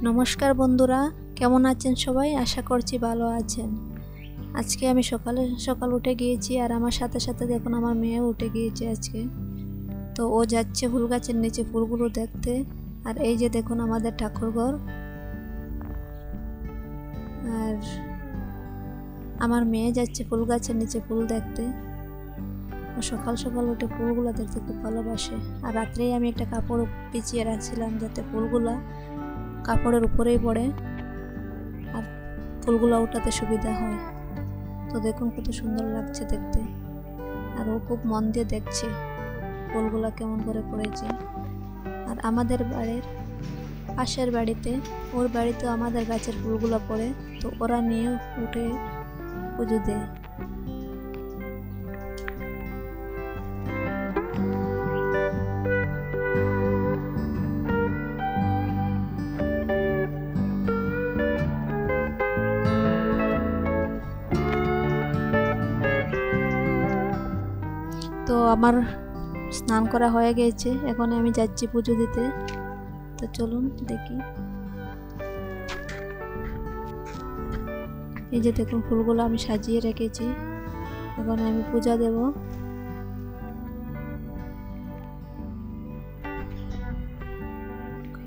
নমস্কার বন্ধুরা, কেমন আছেন সবাই? আশা করছি ভালো আছেন। আজকে আমি সকাল উঠে গিয়েছি আর আমার সাথে সাথে দেখুন আমার মেয়েও উঠে গিয়েছে আজকে। তো ও যাচ্ছে ফুল গাছের নিচে ফুলগুলো দেখতে। আর এই যে দেখুন আমাদের ঠাকুরঘর। আর আমার মেয়ে যাচ্ছে ফুল গাছের নিচে ফুল দেখতে। ও সকাল সকাল উঠে ফুলগুলো দেখতে খুব ভালোবাসে। আর রাত্রেই আমি একটা কাপড় বিছিয়ে রাখছিলাম যাতে ফুলগুলা কাপড়ের উপরেই পড়ে আর ফুলগুলো উঠাতে সুবিধা হয়। তো দেখুন কত সুন্দর লাগছে দেখতে। আর ও খুব মন দিয়ে দেখছে ফুলগুলো কেমন করে পড়েছে। আর আমাদের বাড়ির পাশের বাড়িতে ওর বাড়িতে আমাদের গাছের ফুলগুলো পড়ে, তো ওরা নিয়ে উঠে পুজো দেয়। তো আমার স্নান করা হয়ে গেছে, এখন আমি যাচ্ছি পুজো দিতে। তো চলুন দেখি। এই যে দেখুন ফুলগুলো আমি সাজিয়ে রেখেছি, এখন আমি পূজা দেব।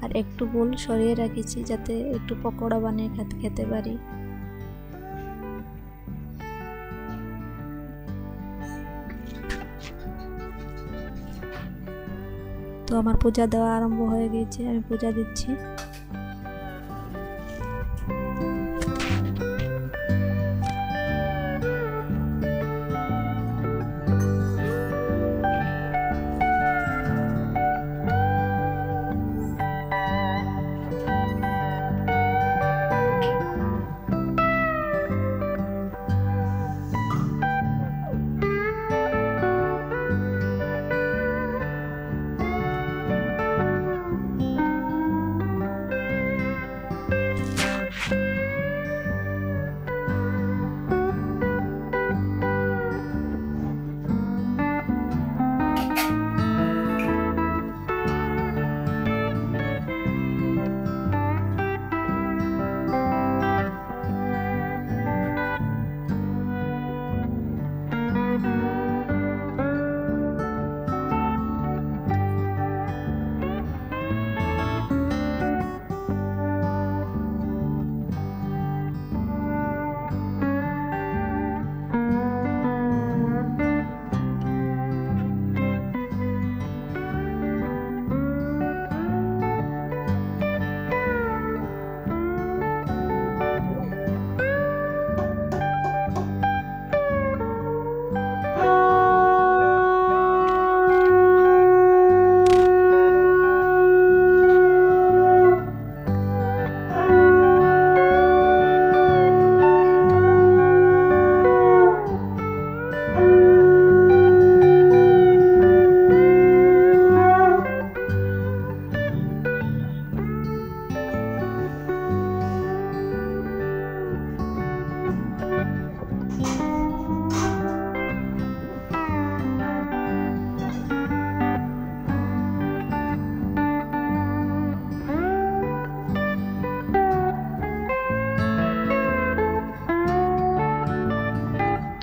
আর একটু ফুল সরিয়ে রেখেছি যাতে একটু পকোড়া বানিয়ে খেতে পারি। তো আমার পূজা দেওয়া আরম্ভ হয়ে গিয়েছে, আমি পূজা দিচ্ছি।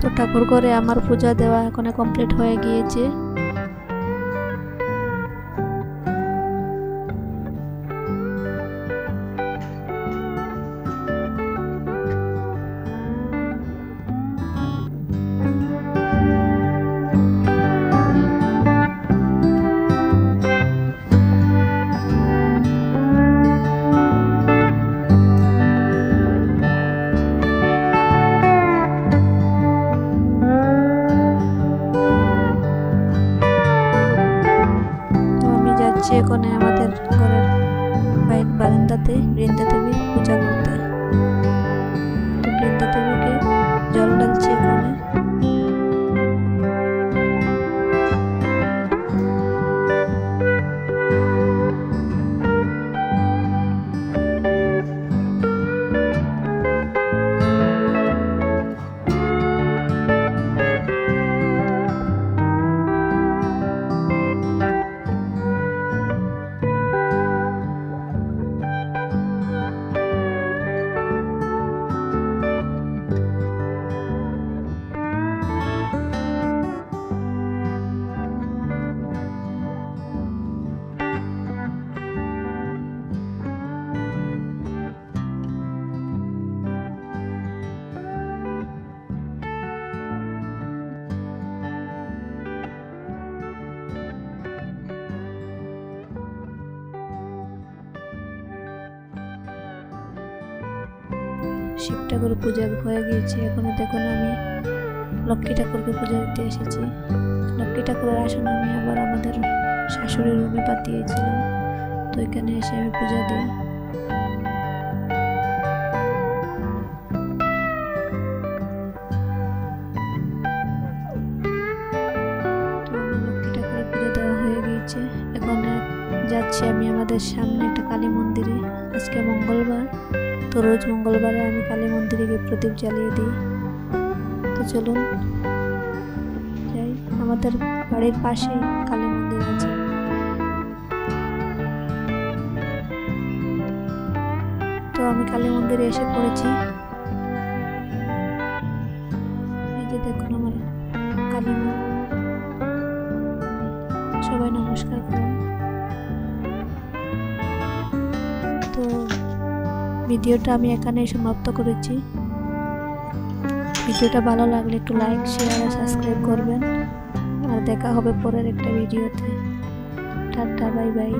তো ঠাকুর ঘরে আমার পূজা দেওয়া এখন কমপ্লিট হয়ে গিয়েছে। এখন আমাদের ঘরের বারান্দাতে বৃন্দা দেবী পূজা করতে। তো বৃন্দা দেবীকে জল ঢালছি এখানে। শিব ঠাকুরের পূজা হয়ে গিয়েছে। এখন দেখুন আমি লক্ষ্মী ঠাকুরকে পূজা দিতে এসেছি। লক্ষ্মী ঠাকুরের আসন আমি আবার আমাদের শাশুড়ির রুমে পাঠিয়েছিলাম, তো এখানে এসে আমি পূজা দিই। তো লক্ষ্মী ঠাকুরের পূজা দেওয়া হয়ে গিয়েছে। এখন যাচ্ছি আমি আমাদের সামনে একটা কালী মন্দিরে। আজকে মঙ্গলবার, তো রোজ মঙ্গলবারে আমি কালী মন্দিরে গিয়ে প্রদীপ জ্বালিয়ে দিই। তো চলুন যাই, আমাদের বাড়ির পাশেই কালী মন্দির আছে। তো আমি কালী মন্দিরে এসে পড়েছি। এই যে দেখুন আমার কালী মা, সবাই নমস্কার করুন। তো ভিডিওটা আমি এখানেই সমাপ্ত করেছি। ভিডিওটা ভালো লাগলে একটু লাইক, শেয়ার আর সাবস্ক্রাইব করবেন। আর দেখা হবে পরের একটা ভিডিওতে। Tata, bye bye.